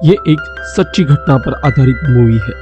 ये एक सच्ची घटना पर आधारित मूवी है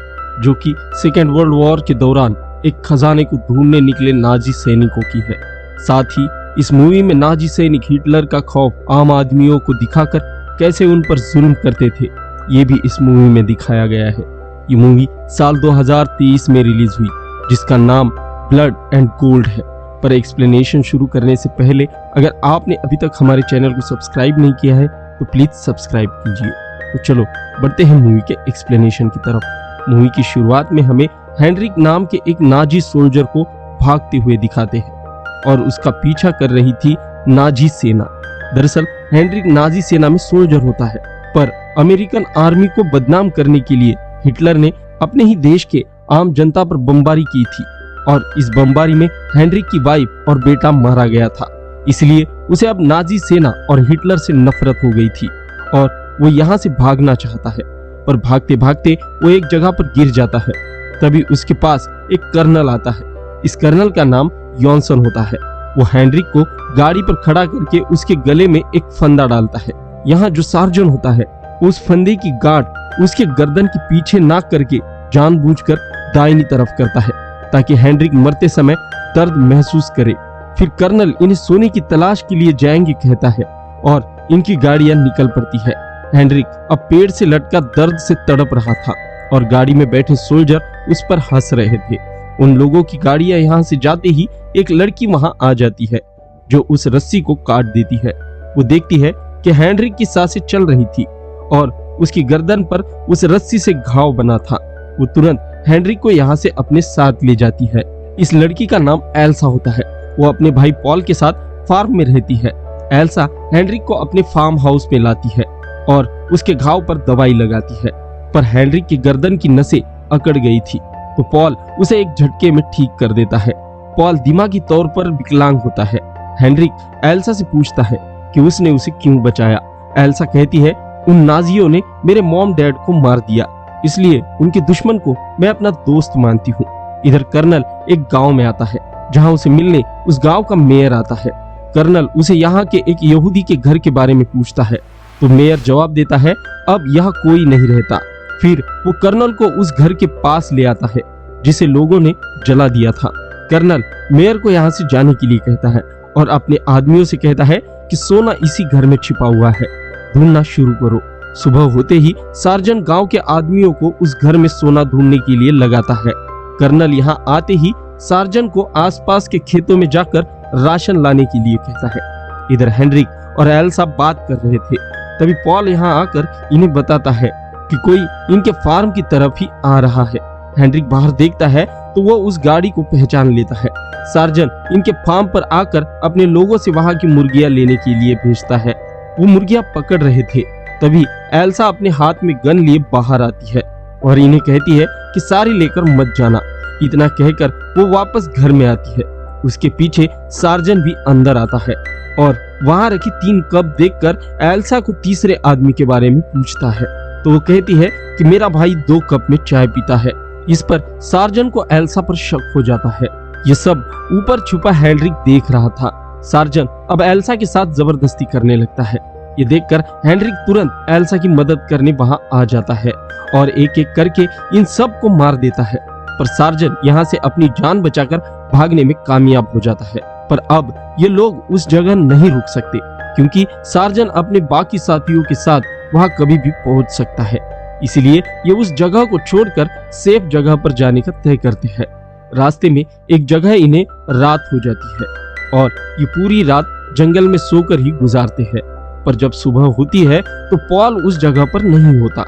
जो कि सेकेंड वर्ल्ड वॉर के दौरान एक खजाने को ढूंढने निकले नाजी सैनिकों की है। साथ ही इस मूवी में नाजी सैनिक हिटलर का खौफ आम आदमियों को दिखाकर कैसे उन पर जुल्म करते थे, ये भी इस मूवी में दिखाया गया है। ये मूवी साल 2023 में रिलीज हुई जिसका नाम ब्लड एंड गोल्ड है। पर एक्सप्लेनेशन शुरू करने से पहले अगर आपने अभी तक हमारे चैनल को सब्सक्राइब नहीं किया है तो प्लीज सब्सक्राइब कीजिए। तो चलो बढ़ते हैं मूवी के एक्सप्लेनेशन की तरफ। मूवी की शुरुआत में हमें हेनरिक नाम के एक नाजी सोल्जर को भागते हुए दिखाते हैं और उसका पीछा कर रही थी नाजी सेना। दरअसल हेनरिक नाजी सेना में सोल्जर होता है, पर अमेरिकन आर्मी को बदनाम करने के लिए हिटलर ने अपने ही देश के आम जनता पर बमबारी की थी और इस बमबारी में हेनरिक की वाइफ और बेटा मारा गया था। इसलिए उसे अब नाजी सेना और हिटलर से नफरत हो गई थी और वो यहाँ से भागना चाहता है। पर भागते भागते वो एक जगह पर गिर जाता है। तभी उसके पास एक कर्नल आता है। इस कर्नल का नाम जॉनसन होता है। वो हेनरिक को गाड़ी पर खड़ा करके उसके गले में एक फंदा डालता है। यहाँ जो सार्जन होता है उस फंदे की गांठ उसके गर्दन के पीछे ना करके जानबूझकर दाहिनी तरफ करता है ताकि हेनरिक मरते समय दर्द महसूस करे। फिर कर्नल इन्हें सोने की तलाश के लिए जाएंगे कहता है और इनकी गाड़ियां निकल पड़ती है। हेनरिक अब पेड़ से लटका दर्द से तड़प रहा था और गाड़ी में बैठे सोल्जर उस पर हंस रहे थे। उन लोगों की गाड़ियां यहाँ से जाते ही एक लड़की वहां आ जाती है जो उस रस्सी को काट देती है। वो देखती है कि हेनरिक की सांसें चल रही थी और उसकी गर्दन पर उस रस्सी से घाव बना था। वो तुरंत हेनरिक को यहाँ से अपने साथ ले जाती है। इस लड़की का नाम एल्सा होता है। वो अपने भाई पॉल के साथ फार्म में रहती है। एल्सा हेनरिक को अपने फार्म हाउस में लाती है और उसके घाव पर दवाई लगाती है, पर हेनरिक की गर्दन की नसें अकड़ गई थी तो पॉल उसे एक झटके में ठीक कर देता है। पॉल दिमागी तौर पर विकलांग होता है। हेनरिक एल्सा से पूछता है कि उसने उसे क्यों बचाया। एल्सा कहती है उन नाजियों ने मेरे मॉम डैड को मार दिया, इसलिए उनके दुश्मन को मैं अपना दोस्त मानती हूँ। इधर कर्नल एक गांव में आता है जहाँ उसे मिलने उस गांव का मेयर आता है। कर्नल उसे यहाँ के एक यहूदी के घर के बारे में पूछता है तो मेयर जवाब देता है अब यहाँ कोई नहीं रहता। फिर वो कर्नल को उस घर के पास ले आता है जिसे लोगों ने जला दिया था। कर्नल मेयर को यहाँ से जाने के लिए कहता है और अपने आदमियों से कहता है कि सोना इसी घर में छिपा हुआ है, ढूंढना शुरू करो। सुबह होते ही सार्जन गांव के आदमियों को उस घर में सोना ढूंढने के लिए लगाता है। कर्नल यहाँ आते ही सार्जन को आसपास के खेतों में जाकर राशन लाने के लिए कहता है। इधर हेनरिक और एल्सा बात कर रहे थे। तभी पॉल यहाँ आकर इन्हें बताता है कि कोई इनके फार्म की तरफ ही आ रहा है। हेनरिक बाहर देखता है तो वो उस गाड़ी को पहचान लेता है। सार्जन इनके फार्म पर आकर अपने लोगों से वहां की मुर्गियां लेने के लिए भेजता है। वो मुर्गियां पकड़ रहे थे। तभी एल्सा अपने हाथ में गन लिए बाहर आती है और इन्हें कहती है कि सारी लेकर मत जाना। इतना कहकर वो वापस घर में आती है। उसके पीछे सार्जन भी अंदर आता है और वहां रखी 3 कप देखकर एल्सा को तीसरे आदमी के बारे में पूछता है तो वो कहती है कि मेरा भाई 2 कप में चाय पीता है। इस पर सार्जन को एल्सा पर शक हो जाता है। ये सब ऊपर छुपा हेनरिक देख रहा था। सार्जन अब एल्सा के साथ जबरदस्ती करने लगता है। ये देखकर हेनरिक तुरंत एल्सा की मदद करने वहां आ जाता है और एक एक करके इन सब को मार देता है। पर सार्जन यहाँ से अपनी जान बचाकर भागने में कामयाब हो जाता है। पर अब ये लोग उस जगह नहीं रुक सकते क्योंकि सार्जन अपने बाकी साथियों के साथ वहां कभी भी पहुंच सकता है। इसलिए ये उस जगह को छोड़कर सेफ जगह पर जाने का तय करते हैं। रास्ते में एक जगह इन्हें रात हो जाती है और ये पूरी रात जंगल में सोकर ही गुजारते हैं। पर जब सुबह होती है तो पॉल उस जगह पर नहीं होता।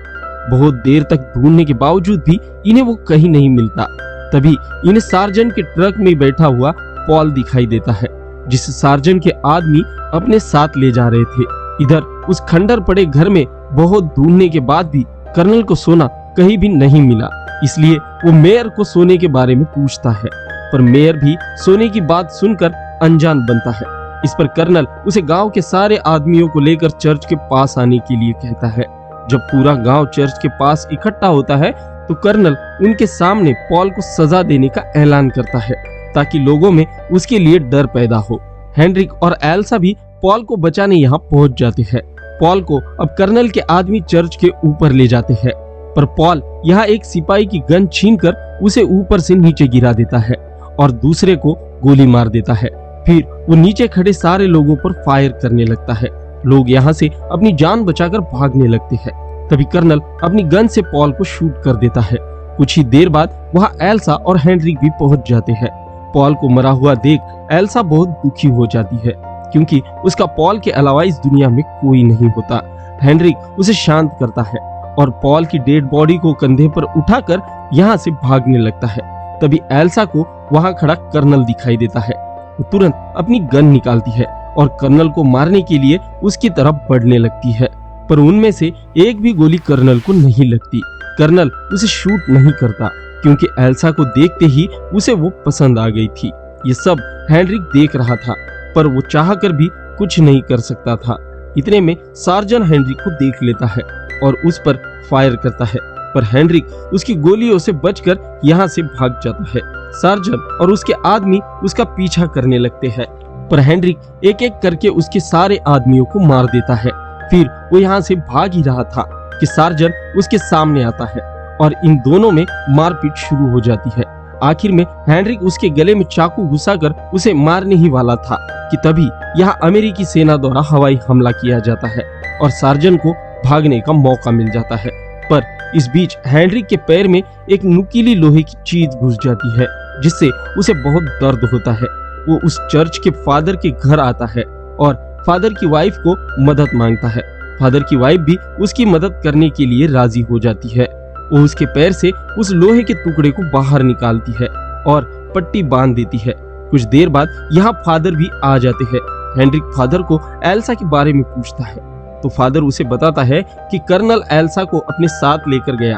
बहुत देर तक ढूंढने के बावजूद भी इन्हें वो कहीं नहीं मिलता। तभी इन्हें सार्जन के ट्रक में बैठा हुआ पॉल दिखाई देता है जिसे सार्जन के आदमी अपने साथ ले जा रहे थे। इधर उस खंडर पड़े घर में बहुत ढूंढने के बाद भी कर्नल को सोना कहीं भी नहीं मिला। इसलिए वो मेयर को सोने के बारे में पूछता है, पर मेयर भी सोने की बात सुनकर अनजान बनता है। इस पर कर्नल उसे गांव के सारे आदमियों को लेकर चर्च के पास आने के लिए कहता है। जब पूरा गांव चर्च के पास इकट्ठा होता है तो कर्नल उनके सामने पॉल को सजा देने का ऐलान करता है ताकि लोगों में उसके लिए डर पैदा हो। हेनरिक और एल्सा भी पॉल को बचाने यहाँ पहुंच जाते हैं। पॉल को अब कर्नल के आदमी चर्च के ऊपर ले जाते हैं, पर पॉल यहाँ एक सिपाही की गन छीनकर उसे ऊपर से नीचे गिरा देता है और दूसरे को गोली मार देता है। फिर वो नीचे खड़े सारे लोगों पर फायर करने लगता है। लोग यहाँ से अपनी जान बचाकर भागने लगते हैं। तभी कर्नल अपनी गन से पॉल को शूट कर देता है। कुछ ही देर बाद वहाँ एल्सा और हेनरिक भी पहुंच जाते हैं। पॉल को मरा हुआ देख एल्सा बहुत दुखी हो जाती है, क्योंकि उसका पॉल के अलावा इस दुनिया में कोई नहीं होता। हेनरिक उसे शांत करता है और पॉल की डेड बॉडी को कंधे पर उठाकर यहाँ से भागने लगता है। तभी एल्सा को वहाँ खड़ा कर्नल दिखाई देता है। वो तुरंत अपनी गन निकालती है और कर्नल को मारने के लिए उसकी तरफ बढ़ने लगती है, पर उनमें से एक भी गोली कर्नल को नहीं लगती। कर्नल उसे शूट नहीं करता, क्योंकि एल्सा को देखते ही उसे वो पसंद आ गई थी। ये सब हेनरिक देख रहा था, पर वो चाहकर भी कुछ नहीं कर सकता था। इतने में सार्जन हेनरिक को देख लेता है और उस पर फायर करता है, पर हेनरिक उसकी गोलियों से बचकर यहाँ से भाग जाता है। सार्जन और उसके आदमी उसका पीछा करने लगते हैं, पर हेनरिक एक एक करके उसके सारे आदमियों को मार देता है। फिर वो यहाँ से भाग ही रहा था कि सार्जन उसके सामने आता है और इन दोनों में मारपीट शुरू हो जाती है। आखिर में हेनरिक उसके गले में चाकू घुसाकर उसे मारने ही वाला था कि तभी यहाँ अमेरिकी सेना द्वारा हवाई हमला किया जाता है और सार्जन को भागने का मौका मिल जाता है। पर इस बीच हेनरिक के पैर में एक नुकीली लोहे की चीज घुस जाती है, जिससे उसे बहुत दर्द होता है। वो उस चर्च के फादर के घर आता है और फादर की वाइफ को मदद मांगता है। फादर की वाइफ भी उसकी मदद करने के लिए राजी हो जाती है। वो उसके पैर से उस लोहे के टुकड़े को बाहर निकालती है और पट्टी बांध देती है। कुछ देर बाद यहाँ फादर भी आ जाते हैं। हेनरिक फादर को एल्सा के बारे में पूछता है, तो फादर उसे बताता है कि कर्नल एल्सा को अपने साथ लेकर गया।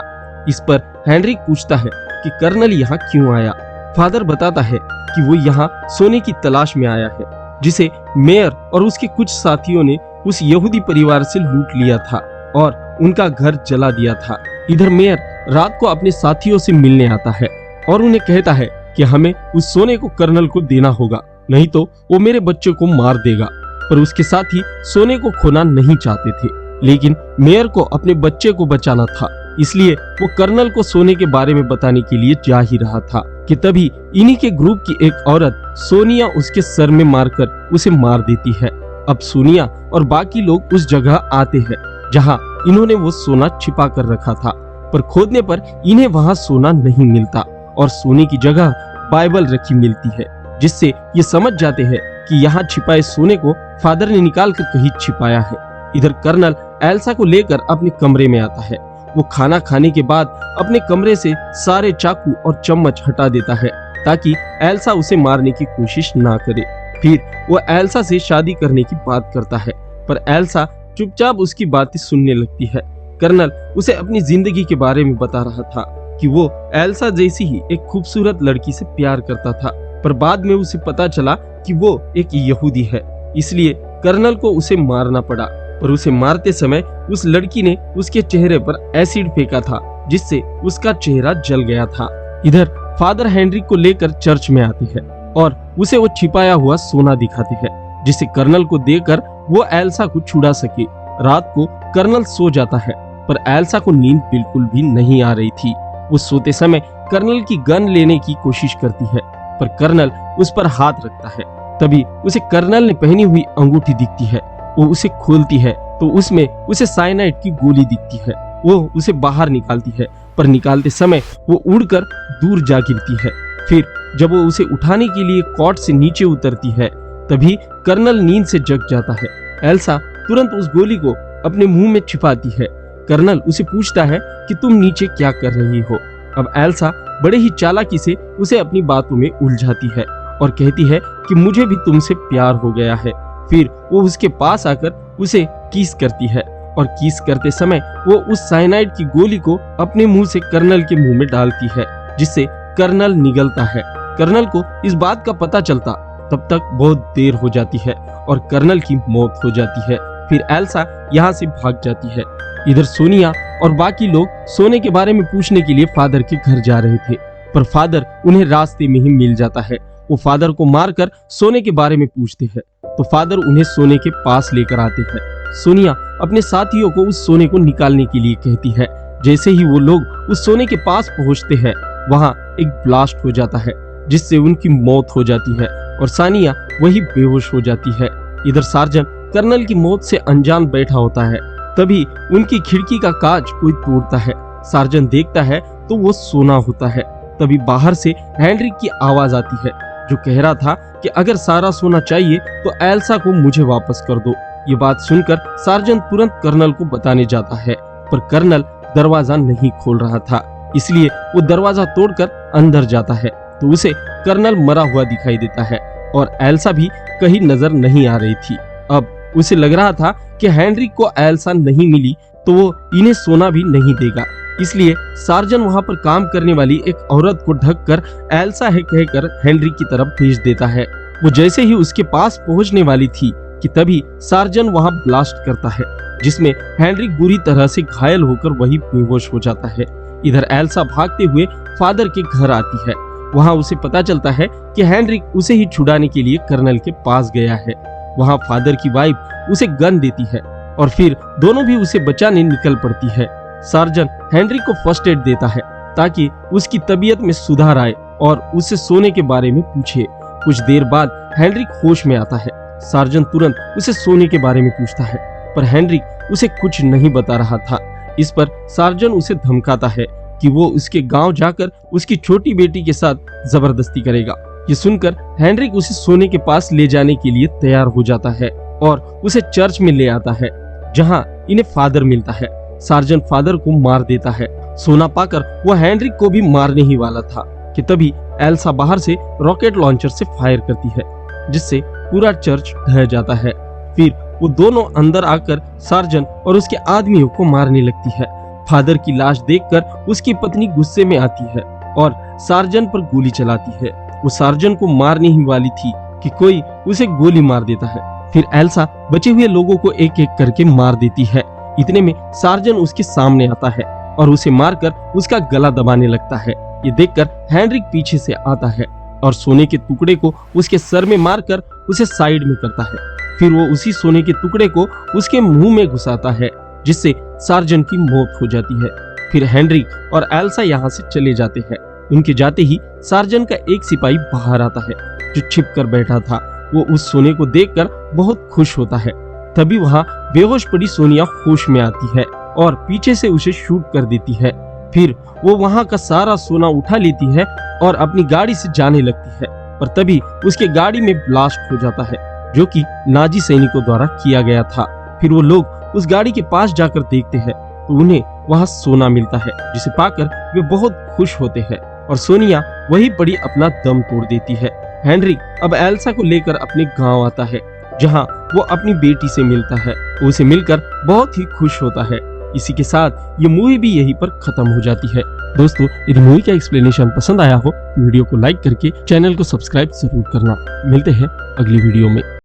इस पर हेनरिक पूछता है कि कर्नल यहाँ क्यों आया। फादर बताता है कि वो यहाँ सोने की तलाश में आया है, जिसे मेयर और उसके कुछ साथियों ने उस यहूदी परिवार से लूट लिया था और उनका घर जला दिया था। इधर मेयर रात को अपने साथियों से मिलने आता है और उन्हें कहता है कि हमें उस सोने को कर्नल को देना होगा, नहीं तो वो मेरे बच्चे को मार देगा। पर उसके साथी सोने को खोना नहीं चाहते थे, लेकिन मेयर को अपने बच्चे को बचाना था, इसलिए वो कर्नल को सोने के बारे में बताने के लिए जा ही रहा था कि तभी इन्हीं के ग्रुप की एक औरत सोनिया उसके सर में मारकर उसे मार देती है। अब सोनिया और बाकी लोग उस जगह आते हैं जहां इन्होंने वो सोना छिपा कर रखा था, पर खोदने पर इन्हें वहां सोना नहीं मिलता और सोने की जगह बाइबल रखी मिलती है, जिससे ये समझ जाते हैं कि यहाँ छिपाए सोने को फादर ने निकाल कर कहीं छिपाया है। इधर कर्नल एल्सा को लेकर अपने कमरे में आता है। वो खाना खाने के बाद अपने कमरे से सारे चाकू और चम्मच हटा देता है ताकि एल्सा उसे मारने की कोशिश ना करे। फिर वो एल्सा से शादी करने की बात करता है, पर एल्सा चुपचाप उसकी बातें सुनने लगती है। कर्नल उसे अपनी जिंदगी के बारे में बता रहा था कि वो एल्सा जैसी ही एक खूबसूरत लड़की से प्यार करता था, पर बाद में उसे पता चला कि वो एक यहूदी है, इसलिए कर्नल को उसे मारना पड़ा। पर उसे मारते समय उस लड़की ने उसके चेहरे पर एसिड फेंका था, जिससे उसका चेहरा जल गया था। इधर फादर हेनरिक को लेकर चर्च में आते हैं और उसे वो छिपाया हुआ सोना दिखाते हैं, जिसे कर्नल को देकर वो एल्सा को छुड़ा सके। रात को कर्नल सो जाता है, पर एल्सा को नींद बिल्कुल भी नहीं आ रही थी। वो सोते समय कर्नल की गन लेने की कोशिश करती है, पर कर्नल उस पर हाथ रखता है। तभी उसे कर्नल ने पहनी हुई अंगूठी दिखती है। वो उसे खोलती है तो उसमें उसे साइनाइड की गोली दिखती है। वो उसे बाहर निकालती है, पर निकालते समय वो उड़कर दूर जा गिरती है। फिर जब वो उसे उठाने के लिए कॉट से नीचे उतरती है, तभी कर्नल नींद से जग जाता है। एल्सा तुरंत उस गोली को अपने मुंह में छिपाती है। कर्नल उसे पूछता है कि तुम नीचे क्या कर रही हो। अब एल्सा बड़े ही चालाकी से उसे अपनी बातों में उलझाती है और कहती है कि मुझे भी तुमसे प्यार हो गया है। फिर वो उसके पास आकर उसे किस करती है और किस करते समय वो उस साइनाइड की गोली को अपने मुंह से कर्नल के मुंह में डालती है, जिससे कर्नल निगलता है। कर्नल को इस बात का पता चलता तब तक बहुत देर हो जाती है और कर्नल की मौत हो जाती है। फिर एल्सा यहाँ से भाग जाती है। इधर सोनिया और बाकी लोग सोने के बारे में पूछने के लिए फादर के घर जा रहे थे, पर फादर उन्हें रास्ते में ही मिल जाता है। वो फादर को मारकर सोने के बारे में पूछते हैं, तो फादर उन्हें सोने के पास लेकर आते हैं। सोनिया अपने साथियों को उस सोने को निकालने के लिए कहती है। जैसे ही वो लोग उस सोने के पास पहुंचते हैं, वहाँ एक ब्लास्ट हो जाता है जिससे उनकी मौत हो जाती है और सानिया वही बेहोश हो जाती है। इधर सार्जन कर्नल की मौत से अनजान बैठा होता है। तभी उनकी खिड़की का कांच कोई तोड़ता है। सार्जन देखता है तो वो सोना होता है। तभी बाहर से हेनरिक की आवाज आती है जो कह रहा था कि अगर सारा सोना चाहिए तो एल्सा को मुझे वापस कर दो। ये बात सुनकर सार्जन तुरंत कर्नल को बताने जाता है, पर कर्नल दरवाजा नहीं खोल रहा था, इसलिए वो दरवाजा तोड़कर अंदर जाता है तो उसे कर्नल मरा हुआ दिखाई देता है और एल्सा भी कहीं नजर नहीं आ रही थी। अब उसे लग रहा था कि हेनरिक को एल्सा नहीं मिली तो वो इन्हें सोना भी नहीं देगा, इसलिए सार्जन वहां पर काम करने वाली एक औरत को ढककर एल्सा है कहकर हेनरिक की तरफ भेज देता है। वो जैसे ही उसके पास पहुंचने वाली थी कि तभी सार्जन वहां ब्लास्ट करता है जिसमें हेनरिक बुरी तरह से घायल होकर वही बेहोश हो जाता है। इधर एल्सा भागते हुए फादर के घर आती है। वहां उसे पता चलता है कि हेनरिक उसे ही छुड़ाने के लिए कर्नल के पास गया है। वहां फादर की वाइफ उसे गन देती है और फिर दोनों भी उसे बचाने निकल पड़ती है। सार्जन हेनरिक को फर्स्ट एड देता है ताकि उसकी तबीयत में सुधार आए और उसे सोने के बारे में पूछे। कुछ देर बाद हेनरिक होश में आता है। सार्जन तुरंत उसे सोने के बारे में पूछता है, पर हेनरिक उसे कुछ नहीं बता रहा था। इस पर सार्जन उसे धमकाता है कि वो उसके गांव जाकर उसकी छोटी बेटी के साथ जबरदस्ती करेगा। ये सुनकर हेनरिक उसे सोने के पास ले जाने के लिए तैयार हो जाता है और उसे चर्च में ले आता है जहां इन्हें फादर मिलता है। सार्जन फादर को मार देता है। सोना पाकर वो हेनरिक को भी मारने ही वाला था कि तभी एल्सा बाहर से रॉकेट लॉन्चर से फायर करती है जिससे पूरा चर्च ढह जाता है। फिर वो दोनों अंदर आकर सार्जन और उसके आदमियों को मारने लगती है। फादर की लाश देखकर उसकी पत्नी गुस्से में आती है और सार्जन पर गोली चलाती है। वो सार्जन को मारने ही वाली थी कि कोई उसे गोली मार देता है। फिर एल्सा बचे हुए लोगों को एक एक करके मार देती है। इतने में सार्जन उसके सामने आता है और उसे मारकर उसका गला दबाने लगता है। ये देखकर हेनरिक पीछे से आता है और सोने के टुकड़े को उसके सर में मारकर उसे साइड में करता है। फिर वो उसी सोने के टुकड़े को उसके मुंह में घुसाता है जिससे सार्जन की मौत हो जाती है। फिर हेनरिक और एल्सा यहाँ से चले जाते हैं। उनके जाते ही सार्जन का एक सिपाही बाहर आता है जो छिप कर बैठा था। वो उस सोने को देखकर बहुत खुश होता है। तभी वहाँ बेहोश पड़ी सोनिया होश में आती है और पीछे से उसे शूट कर देती है। फिर वो वहाँ का सारा सोना उठा लेती है और अपनी गाड़ी से जाने लगती है, पर तभी उसके गाड़ी में ब्लास्ट हो जाता है जो कि नाजी सैनिकों द्वारा किया गया था। फिर वो लोग उस गाड़ी के पास जाकर देखते हैं तो उन्हें वहाँ सोना मिलता है जिसे पाकर वे बहुत खुश होते हैं और सोनिया वही पड़ी अपना दम तोड़ देती है। हेनरिक अब एल्सा को लेकर अपने गांव आता है जहां वो अपनी बेटी से मिलता है। वो उसे मिलकर बहुत ही खुश होता है। इसी के साथ ये मूवी भी यहीं पर खत्म हो जाती है। दोस्तों, यदि मूवी का एक्सप्लेनेशन पसंद आया हो तो वीडियो को लाइक करके चैनल को सब्सक्राइब जरूर करना। मिलते हैं अगली वीडियो में।